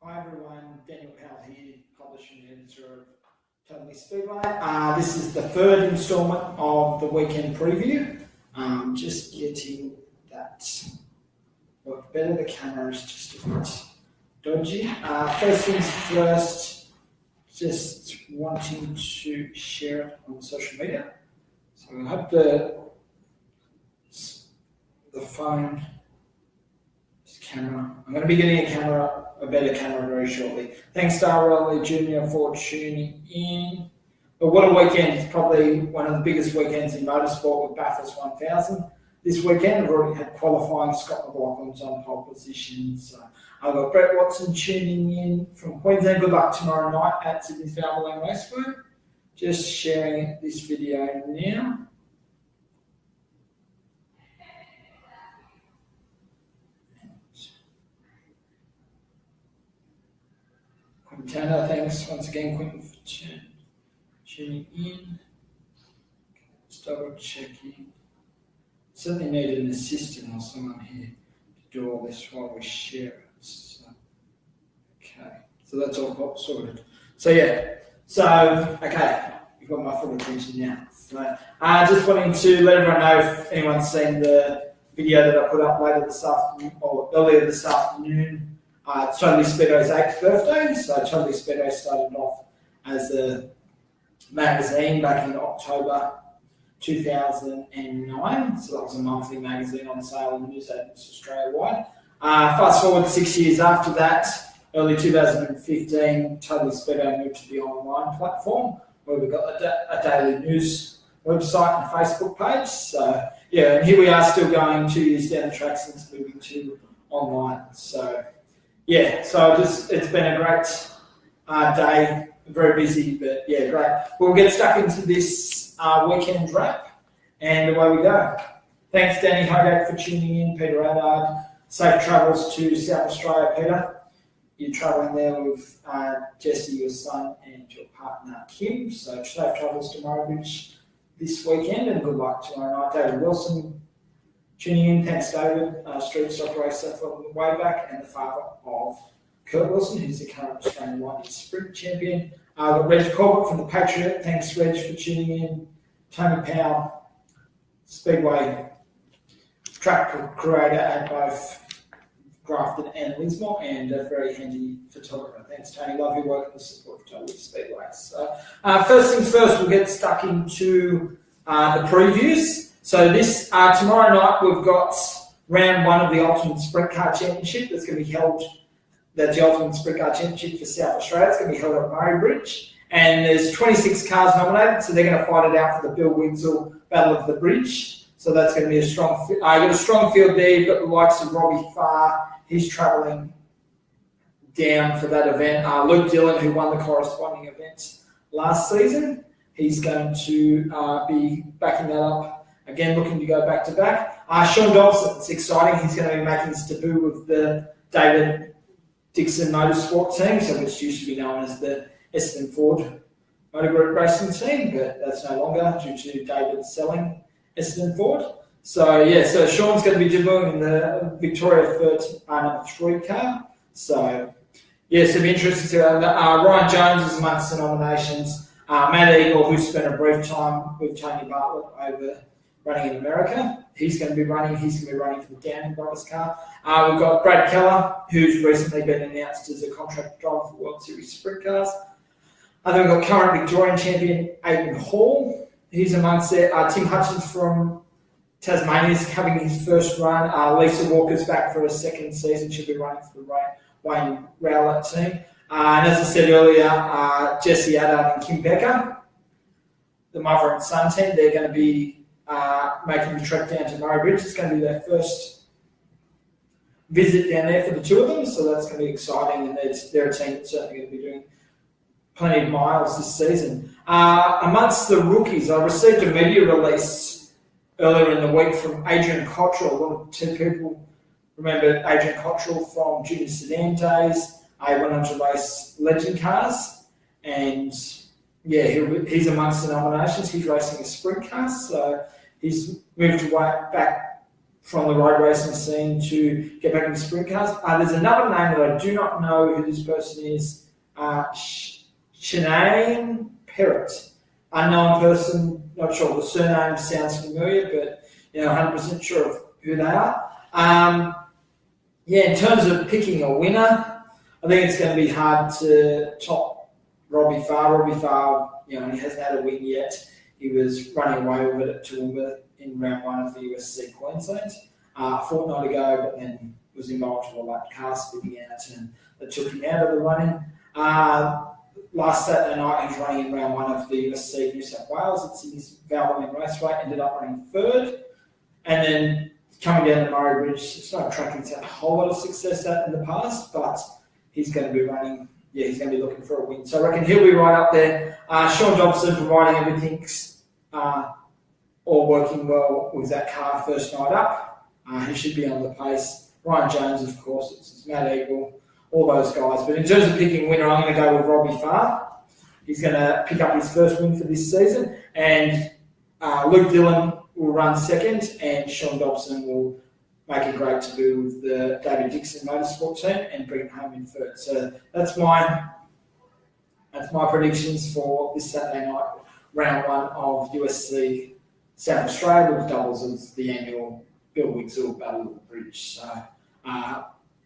Hi everyone, Daniel Powell here, publisher and editor of Totally Speedway. This is the third instalment of the weekend preview. Just getting that work better. The camera is just a bit dodgy. First things first, just wanting to share it on social media. So I hope the phone, this camera, I'm going to be getting a better camera very shortly. Thanks to RLE Junior for tuning in. But what a weekend. It's probably one of the biggest weekends in motorsport with Bathurst 1000. This weekend I've already had qualifying. Scott McLaughlin's on pole position. So I've got Brett Watson tuning in from Queensland. Good luck tomorrow night at Sydney's Valvoline Raceway. Just sharing this video now. Quintana, thanks once again, Quinton, for tuning in. Just double checking. Certainly need an assistant or someone here to do all this while we share it. So, okay, so that's all sorted. So yeah, okay, you've got my full attention now. So just wanting to let everyone know if anyone's seen the video that I put up later this afternoon or earlier this afternoon. It's Totally Speedway's 8th birthday, so Totally Speedway started off as a magazine back in October 2009, so that was a monthly magazine on sale in news agents Australia-wide. Fast forward 6 years after that, early 2015, Totally Speedway moved to the online platform, where we've got a daily news website and Facebook page. So yeah, and here we are still going 2 years down the track since moving to online. So yeah, so it's been a great day, very busy, but yeah, great. We'll get stuck into this weekend wrap, and away we go. Thanks, Danny Hogate, for tuning in. Peter Adard, safe travels to South Australia, Peter. You're travelling there with Jesse, your son, and your partner, Kim. So safe travels to Murray Beach this weekend, and good luck tomorrow night. David Wilson, tuning in, thanks David, street stock racer from the way back, and the father of Kurt Wilson, who's the current Australian Light Sprint champion. Reg Corbett from the Patriot, thanks Reg for tuning in. Tony Powell, Speedway track creator at both Grafton and Lismore, and a very handy photographer. Thanks Tony, love your work and the support for Totally Speedway. So first things first, we'll get stuck into the previews. So this tomorrow night we've got round one of the Ultimate Sprint Car Championship that's going to be held. That's the Ultimate Sprint Car Championship for South Australia. It's going to be held at Murray Bridge, and there's 26 cars nominated, so they're going to fight it out for the Bill Winsell Battle of the Bridge. So that's going to be a strong. You've got a strong field there. You've got the likes of Robbie Farr. He's travelling down for that event. Luke Dillon, who won the corresponding events last season, he's going to be backing that up. Again, looking to go back-to-back. Sean Dobson, it's exciting. He's going to be making his debut with the David Dixon Motorsport team, so which used to be known as the Essendon Ford Motor Group Racing Team, but that's no longer due to David selling Essendon Ford. So yeah, so Sean's going to be debuting in the Victoria number 3 car. So yeah, so it'll be interesting to see. Ryan Jones is amongst the nominations. Matt Eagle, who spent a brief time with Tony Bartlett over running in America. He's going to be running for the Downing Brothers car. We've got Brad Keller, who's recently been announced as a contract driver for World Series Sprint cars. Then we've got current Victorian champion Aidan Hall. He's amongst there. Tim Hutchins from Tasmania is having his first run. Lisa Walker's back for a second season. She'll be running for the Wayne Rowlett team. And as I said earlier, Jesse Adard and Kim Becker, the mother and son team, they're going to be making the trek down to Murray Bridge. It's going to be their first visit down there for the two of them, so that's going to be exciting, and they're a team that's certainly going to be doing plenty of miles this season. Amongst the rookies, I received a media release earlier in the week from Adrian Cottrell. One or two people remember Adrian Cottrell from Junior Sedan days. I went on to race Legend cars, and yeah, he's amongst the nominations. He's racing a sprint car, so he's moved back from the road racing scene to get back into sprint cars. There's another name that I do not know who this person is. Sinead Perrott, unknown person. Not sure the surname sounds familiar, but 100% sure of who they are. In terms of picking a winner, I think it's going to be hard to top Robbie Farr. Robbie Farr, he hasn't had a win yet. He was running away with it at Toowoomba in round 1 of the USC Queensland a fortnight ago, but then was involved with all that car spinning out and that took him out of the running. Last Saturday night, he was running in round 1 of the USC New South Wales. It's in his Valvoline Raceway, ended up running 3rd. And then coming down the Murray Bridge, it's not a track he's had a whole lot of success at in the past, but he's going to be running, he's going to be looking for a win. So I reckon he'll be right up there. Sean Dobson providing everything's all working well with that car first night up. He should be on the pace. Ryan Jones, of course, it's Matt Eagle, all those guys. But in terms of picking winner, I'm going to go with Robbie Farr. He's going to pick up his first win for this season. And Luke Dillon will run 2nd, and Sean Dobson will make a great debut with the David Dixon Motorsport team and bring it home in 3rd. So that's my predictions for this Saturday night, round 1 of USC South Australia, with doubles of the annual Bill Wigzell Battle of the Bridge. So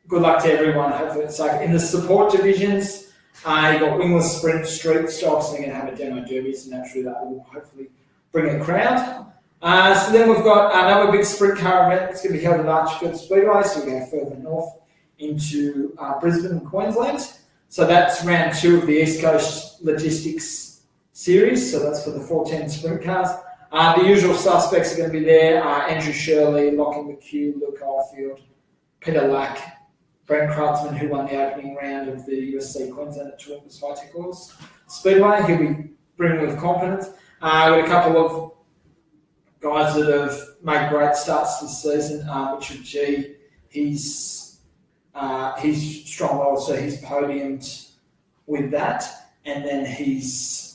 good luck to everyone. Hopefully it's safe. In the support divisions, you've got wingless sprint, street stocks, and they're going to have a demo derby, so naturally that will hopefully bring a crowd. So then we've got another big sprint car event that's going to be held at Archfield Speedway, so we're going further north into Brisbane and Queensland. So that's round 2 of the East Coast Logistics Series, so that's for the 410 sprint cars. The usual suspects are going to be there: Andrew Shirley, Lachlan McHugh, Luke Oldfield, Peter Lack, Brent Krautzmann, who won the opening round of the USC Queensland at Toowoomba's High Tech Horse Speedway. He'll be bringing with confidence. We've got a couple of guys that have made great starts this season. Richard G, he's strong well, so he's podiumed with that, and then he's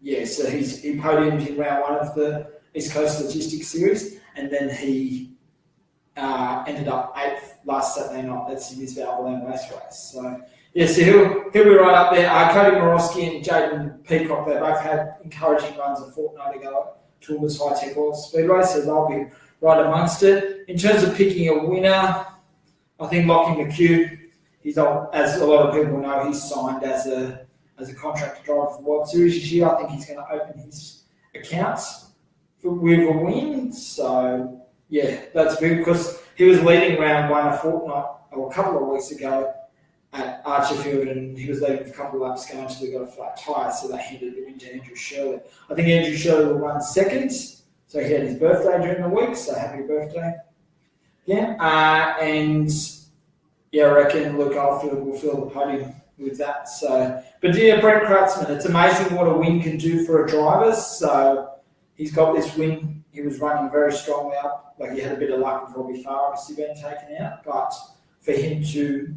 he podiumed in round 1 of the East Coast Logistics Series, and then he ended up 8th last Saturday night. That's in his Valvoline race race. So so he'll be right up there. Cody Morosky and Jaden Peacock, they both had encouraging runs a fortnight ago at Toowoomba's High Tech Horse Speedway, so they'll be right amongst it. In terms of picking a winner, I think Lachlan McHugh, as a lot of people know, he's signed as a contract driver for World Series this year. I think he's going to open his accounts with a win. So that's big, because he was leading round 1 a fortnight or a couple of weeks ago at Archerfield, and he was leading for a couple of laps going until he got a flat tyre, so they handed it into Andrew Shirley. I think Andrew Shirley will run 2nd, so he had his birthday during the week, so happy birthday. I reckon Luke Oldfield will fill the podium with that. So, but Brent Krautzmann, it's amazing what a win can do for a driver. So he's got this win. He was running very strongly up. Like, he had a bit of luck with Robbie Farr obviously being taken out, but for him to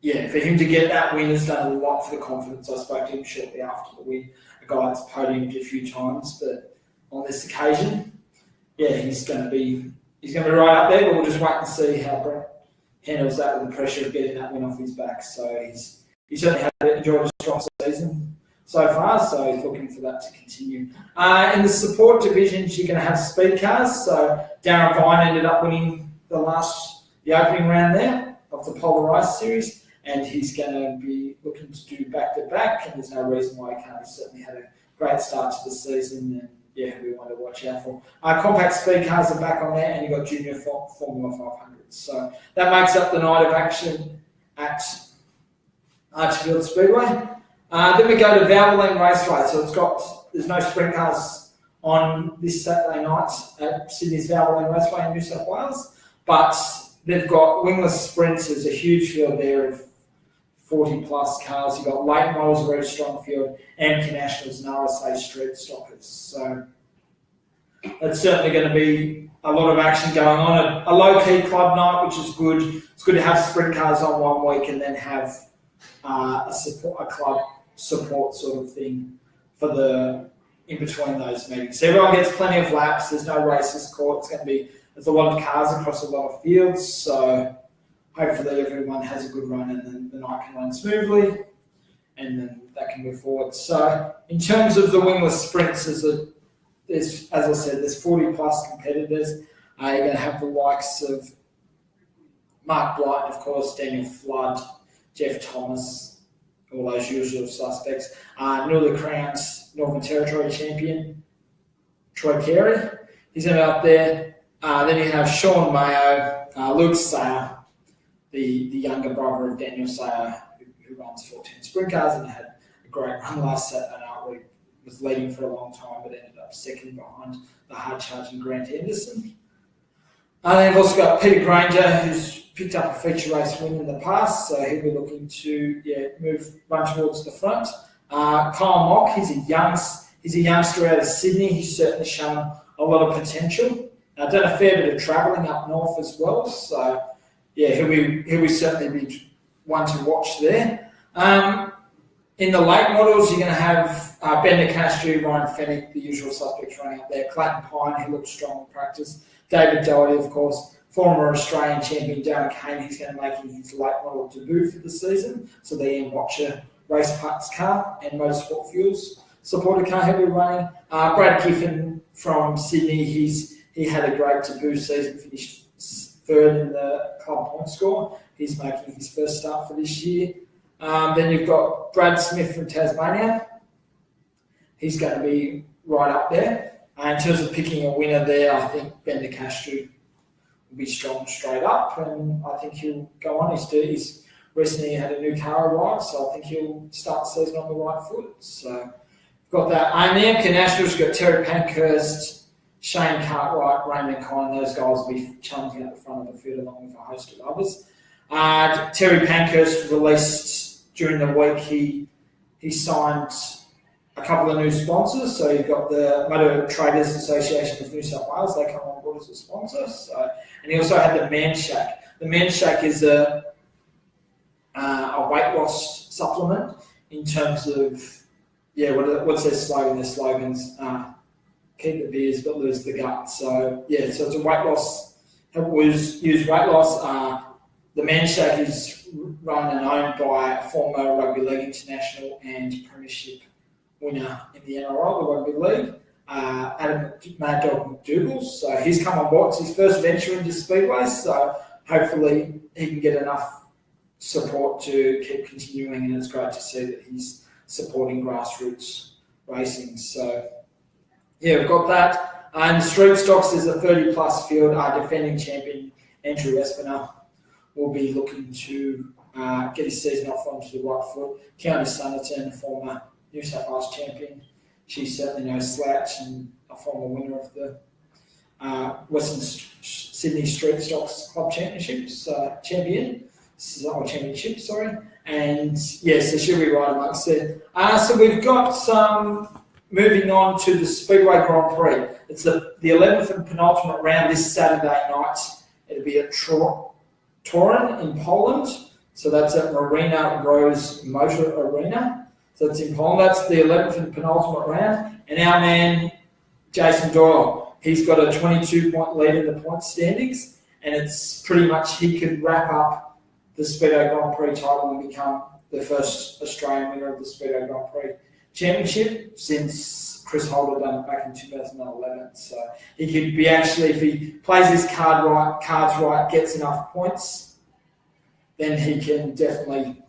get that win has done a lot for the confidence. I spoke to him shortly after the win. A guy that's podiumed a few times, but on this occasion, he's going to be right up there. But we'll just wait and see how Brent handles that with the pressure of getting that win off his back. So he certainly enjoyed a strong season so far, so he's looking for that to continue. In the support divisions, you're going to have speed cars. So Darren Vine ended up winning the opening round there of the Polarized Series, and he's going to be looking to do back-to-back, and there's no reason why he can't. He's certainly had a great start to the season, and we want to watch out for. Compact speed cars are back on there, and you've got junior Formula 500. So that makes up the night of action at Archfield Speedway. Then we go to Valvoline Raceway. So there's no sprint cars on this Saturday night at Sydney's Valvoline Raceway in New South Wales, but they've got wingless sprints. There's a huge field there of 40 plus cars. You've got late models, a very strong field, and Nationals and RSA street stockers. So that's certainly going to be a lot of action going on. A low-key club night, which is good. It's good to have sprint cars on one week and then have a club support sort of thing for the in between those meetings. So everyone gets plenty of laps. There's no races caught. There's a lot of cars across a lot of fields. So hopefully everyone has a good run and then the night can run smoothly and then that can move forward. So in terms of the wingless sprints, as I said, there's 40 plus competitors. You're going to have the likes of Mark Blight, of course, Daniel Flood, Jeff Thomas, all those usual suspects. Newly crowned Northern Territory champion, Troy Carey. He's going to be up there. Then you have Sean Mayo, Luke Sayer, the younger brother of Daniel Sayer, who runs 14 sprint cars and had a great run last Saturday night where he was leading for a long time but ended up second behind the hard-charging Grant Anderson. Then you've also got Peter Granger, who's picked up a feature race win in the past, so he'll be looking to run towards the front. Kyle Mock, he's a youngster out of Sydney. He's certainly shown a lot of potential. Done a fair bit of travelling up north as well, so yeah, he'll be certainly be one to watch there. In the late models, you're going to have Ben Nicastri, Ryan Fennick, the usual suspects running up there. Clayton Pine, who looks strong in practice. David Doherty, of course, former Australian champion Darren Kane. He's going to make his late model debut for the season. So the Ian Watcher race parts car and Motorsport Fuels supported car he'll be running. Brad Giffen from Sydney, he had a great debut season, finished third in the club point score. He's making his first start for this year. Then you've got Brad Smith from Tasmania. He's going to be right up there. In terms of picking a winner there, I think Ben Nicastri will be strong straight up, and I think he'll go on. He's recently had a new car arrive, so I think he'll start the season on the right foot. So got that. In the MK Nationals, you've got Terry Pankhurst, Shane Cartwright, Raymond Conn. Those guys will be challenging at the front of the field along with a host of others. Terry Pankhurst released during the week, he signed a couple of new sponsors. So you've got the Motor Traders Association of New South Wales. They come on board as a sponsor. And he also had the Man Shack. The Man Shack is a weight loss supplement in terms of, what's their slogan? Their slogan's keep the beers but lose the gut. So it's a weight loss. Use weight loss. The Man Shack is run and owned by a former Rugby League international and premiership winner in the NRL, the Rugby League, Adam Mad Dog McDougall. So he's come on board. It's his first venture into Speedway, so hopefully he can get enough support to keep continuing, and it's great to see that he's supporting grassroots racing. So we've got that. In the street stocks, there's a 30-plus field. Our defending champion, Andrew Espiner, will be looking to get his season off onto the right foot. Kiana Sunderton, former New South Wales champion. She's certainly no slouch and a former winner of the Western Sydney Street Stocks Club championship. And so she'll be right amongst it. So we've got some moving on to the Speedway Grand Prix. It's the 11th and penultimate round this Saturday night. It'll be at Toruń in Poland. So that's at Marina Rose Motor Arena. So it's in Poland. That's the 11th and penultimate round. And our man, Jason Doyle, he's got a 22-point lead in the point standings. And it's pretty much he could wrap up the Speedo Grand Prix title and become the first Australian winner of the Speedo Grand Prix Championship since Chris Holder done it back in 2011. So he could be actually, if he plays his cards right, gets enough points, then he can definitely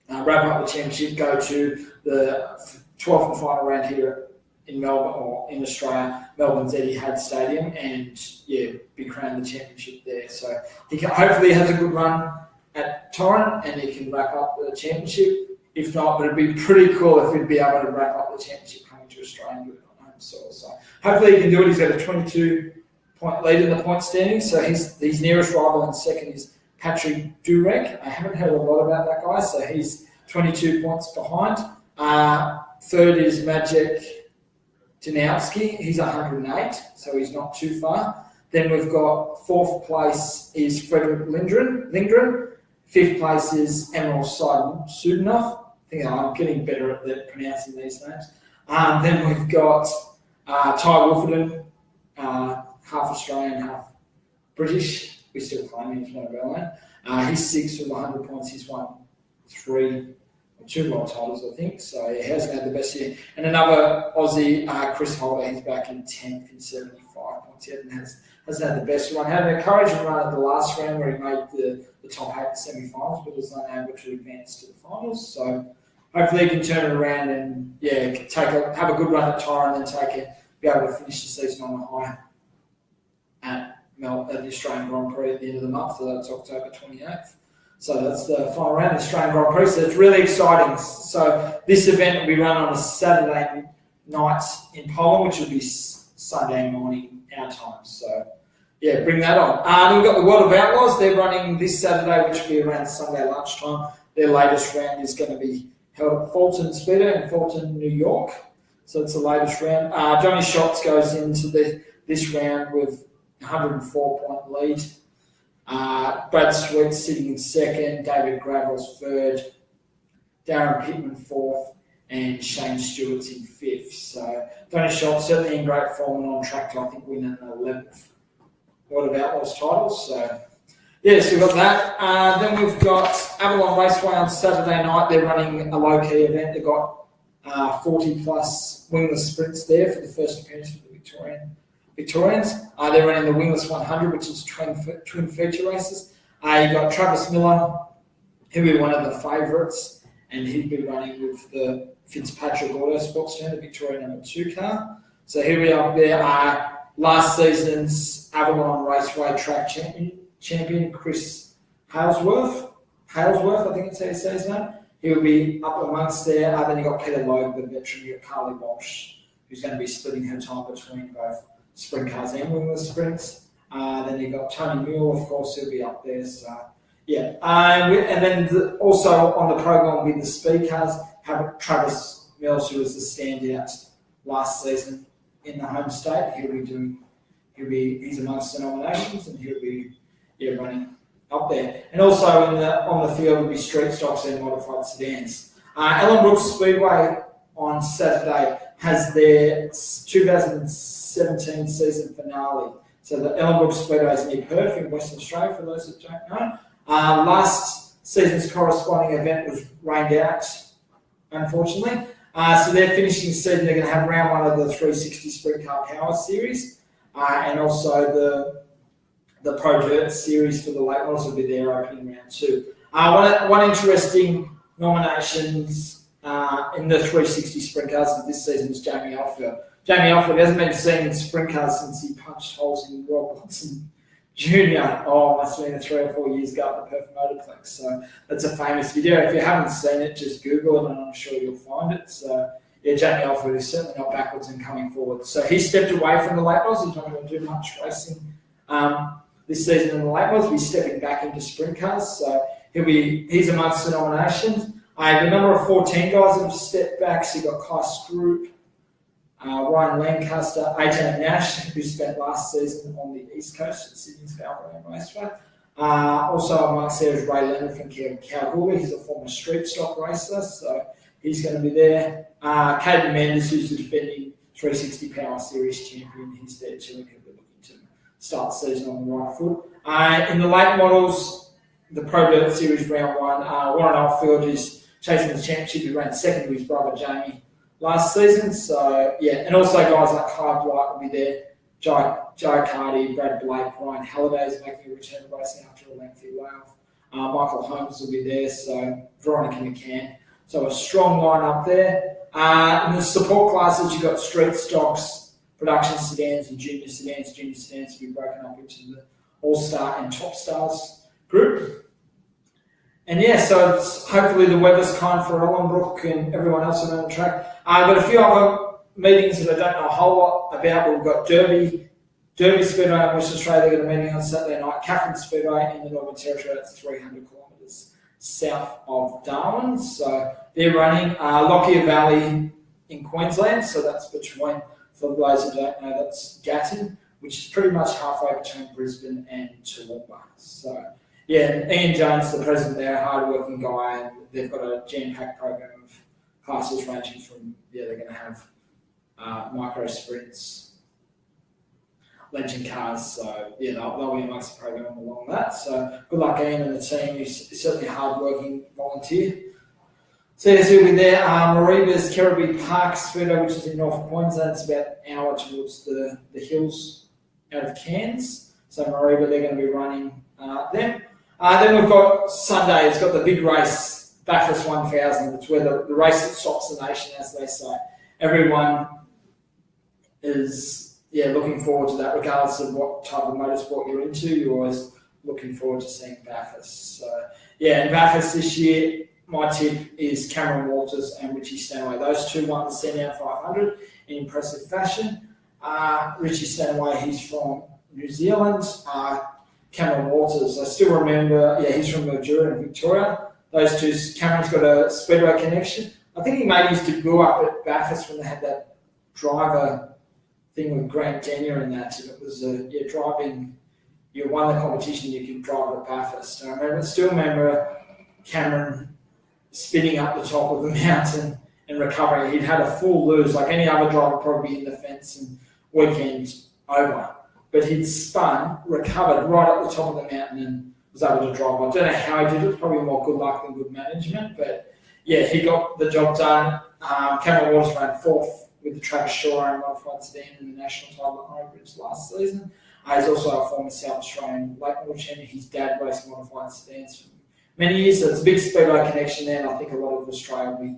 wrap up the championship, go to the 12th and final round here in Melbourne, or in Australia, Melbourne's Etihad Stadium, and be crowned the championship there. So he can hopefully has a good run at Toruń and he can wrap up the championship. If not, but it'd be pretty cool if he'd be able to wrap up the championship coming to Australia and do it on home soil. So hopefully he can do it. He's got a 22-point lead in the point standing. So his nearest rival in second is Patrick Durek. I haven't heard a lot about that guy, so he's 22 points behind. Third is Maciej Janowski. He's 108, so he's not too far. Then we've got fourth place is Frederick Lindgren. Fifth place is Emerald Sudanov. I think I'm getting better at pronouncing these names. Then we've got Ty Wolfenden, half Australian, half British. We still claim him as one of our own. He's 6th with 100 points. He's won 2 world titles, I think. So he hasn't had the best year. And another Aussie, Chris Holder, he's back in 10th in 75 points. He hasn't had the best one. Had an encouraging run at the last round where he made the top 8 semi-finals, but was unable to advance to the finals. So hopefully he can turn it around and have a good run at Tyre and then be able to finish the season on a high at the Australian Grand Prix at the end of the month. So that's October 28th. So that's the final round of the Australian Grand Prix. So it's really exciting. So this event will be run on a Saturday night in Powell, which will be Sunday morning our time. So yeah, bring that on. Then we've got the World of Outlaws. They're running this Saturday, which will be around Sunday lunchtime. Their latest round is going to be held at Fulton Speedway in Fulton, New York. So it's the latest round. Johnny Schatz goes into this round with 104-point lead. Brad Sweet sitting in 2nd, David Gravel's 3rd, Darren Pittman 4th, and Shane Stewart's in 5th. So Johnny Schatz certainly in great form and on track to, I think, win an 11th World of Outlaws titles. So yes, we've got that. Then we've got Avalon Raceway on Saturday night. They're running a low-key event. They've got 40-plus wingless sprints there for the first appearance for the Victorians. They're running the wingless 100, which is twin feature races. You've got Travis Miller, who'll be one of the favourites, and he'll be running with the Fitzpatrick Autosports team, the Victoria number 2 car. So here we are there. Last season's Avalon Raceway track champion Chris Halesworth, I think it's how you say his name. He'll be up amongst there. Then you've got Peter Loeb, the veteran. You've got Carly Walsh, who's going to be splitting her time between both sprint cars and wingless sprints. Then you've got Tony Mule, of course, he'll be up there. So, yeah. And then also on the program with the speed cars, have Travis Mills, who was the standout last season in the home state. He's amongst the nominations, and he'll be running up there. And also on the field will be street stocks and modified sedans. Ellenbrook Speedway on Saturday has their 2017 season finale. So the Ellenbrook Speedway is near Perth in Western Australia, for those that don't know. Last season's corresponding event was rained out, unfortunately. So they're finishing the season. They're going to have round 1 of the 360 Sprint Car Power Series, and also the Pro Dirt Series for the late models will be there opening round 2. One interesting nominations in the 360 Sprint Cars this season is Jamie Alfield. Jamie Alfield hasn't been seen in sprint cars since he punched holes in Rob Watson Jr. Must have been 3 or 4 years ago at the Perth Motorplex. So that's a famous video. If you haven't seen it, just Google it and I'm sure you'll find it. So yeah, Jamie Alfield is certainly not backwards and coming forward. So he stepped away from the late models. He's not going to do much racing this season in the late models. He's stepping back into sprint cars. So he's amongst the nominations. The number of 14 guys that have stepped back. So you've got Kai Scroop, Ryan Lancaster, AJ Nash, who spent last season on the East Coast at Sydney's Valvoline Raceway. Also amongst there is Ray Leonard from Kalgoorlie. He's a former street stock racer, so he's going to be there. Caden Mendes, who's the defending 360 Power Series champion, he's there too, and he'll be looking to start the season on the right foot. In the late models, the Pro Dirt Series round 1, Warren Oldfield is chasing the championship. He ran second with his brother Jamie last season. So, yeah, and also guys like Kai Blight will be there. Joe Cardi, Brad Blake, Ryan Halliday is making a return to racing after a lengthy layoff. Michael Holmes will be there, so Veronica McCann. So a strong line up there. In the support classes, you've got street stocks, production sedans, and junior sedans. Junior sedans will be broken up into the All-Star and Top Stars group. And yeah, so it's hopefully the weather's kind for Ellenbrook and everyone else around the track. I've got a few other meetings that I don't know a whole lot about. We've got Derby Speedway in Western Australia. They've got a meeting on Saturday night. Catherine Speedway in the Northern Territory, that's 300 kilometres south of Darwin. So they're running Lockyer Valley in Queensland. So that's between, for those who don't know, that's Gatton, which is pretty much halfway between Brisbane and Toowoomba. So yeah, and Ian Jones, the president there, a hard-working guy, and they've got a jam-packed program of classes ranging from, they're going to have micro sprints, legend cars. So yeah, they'll be amongst the program along that. So good luck, Ian and the team. He's certainly a hard-working volunteer. So yes, we'll be there. Mariba's Kirribilli Park Speedway, which is in North Queensland. It's about an hour towards the hills out of Cairns. So Mariba, they're going to be running them. Then we've got Sunday. It's got the big race, Bathurst 1000. It's where the race that stops the nation, as they say. Everyone is looking forward to that, regardless of what type of motorsport you're into. You're always looking forward to seeing Bathurst. So in Bathurst this year, my tip is Cameron Walters and Richie Stanaway. Those two won the Sandown 500 in impressive fashion. Richie Stanaway, he's from New Zealand. Cameron Walters, I still remember, he's from Mildura in Victoria. Those two, Cameron's got a Speedway connection. I think he made his debut up at Bathurst when they had that driver thing with Grant Denyer and that. And it was driving, you won the competition, you could drive at Bathurst. And I still remember Cameron spinning up the top of the mountain and recovering. He'd had a full lose, like any other driver probably in the fence and weekend over. But he'd spun, recovered right up the top of the mountain and was able to drive. I don't know how he did it, probably more good luck than good management, but he got the job done. Cameron Waters ran fourth with the Travis Shaw modified sedan in the national title at Oakridge last season. He's also a former South Australian late model champion. His dad raced modified sedans for many years, so it's a big Speedway connection there, and I think a lot of Australia will be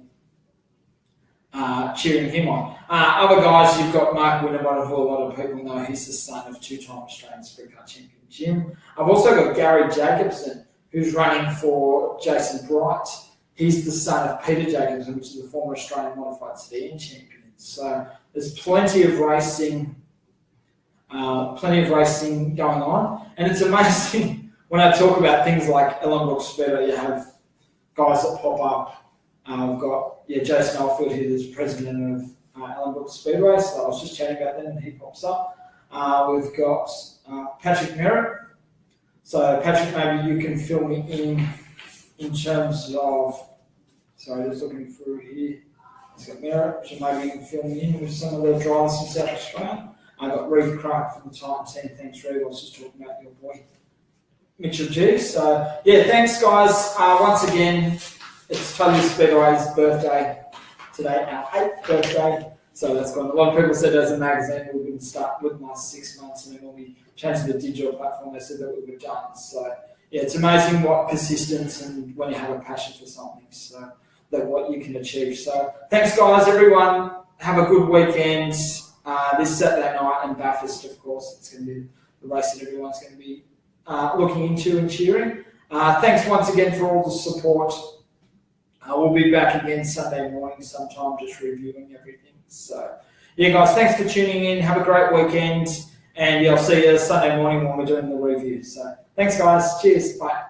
cheering him on. Other guys, you've got Mark Winterbottom, who a lot of people know. He's the son of two-time Australian Sprint Car champion Jim. I've also got Gary Jacobson, who's running for Jason Bright. He's the son of Peter Jacobson, which is the former Australian modified sedan champion. So there's plenty of racing going on, and it's amazing when I talk about things like Ellenbrook Speedway. You have guys that pop up. We've got Jason Alfield, who's president of Ellenbrook Speedway. So I was just chatting about them, and he pops up. We've got Patrick Merritt. So Patrick, maybe you can fill me in terms of. Sorry, just looking through here. He's got Merritt, so maybe you can fill me in with some of the drivers from South Australia. I've got Reeve Clark from the Titan team. Thanks, Reeve. I was just talking about your boy, Mitchell G. So, thanks, guys. Once again, it's Totally Speedway's birthday today, our 8th birthday. So that's gone. A lot of people said as a magazine we wouldn't start within the last 6 months, and then when we changed to the digital platform, they said that we were done. So, it's amazing what persistence and when you have a passion for something. So, that what you can achieve. So thanks, guys. Everyone, have a good weekend. This Saturday night in Bathurst, of course, it's going to be the race that everyone's going to be looking into and cheering. Thanks once again for all the support. We'll be back again Sunday morning sometime, just reviewing everything. So guys, thanks for tuning in. Have a great weekend, and I'll see you Sunday morning when we're doing the review. So thanks, guys. Cheers. Bye.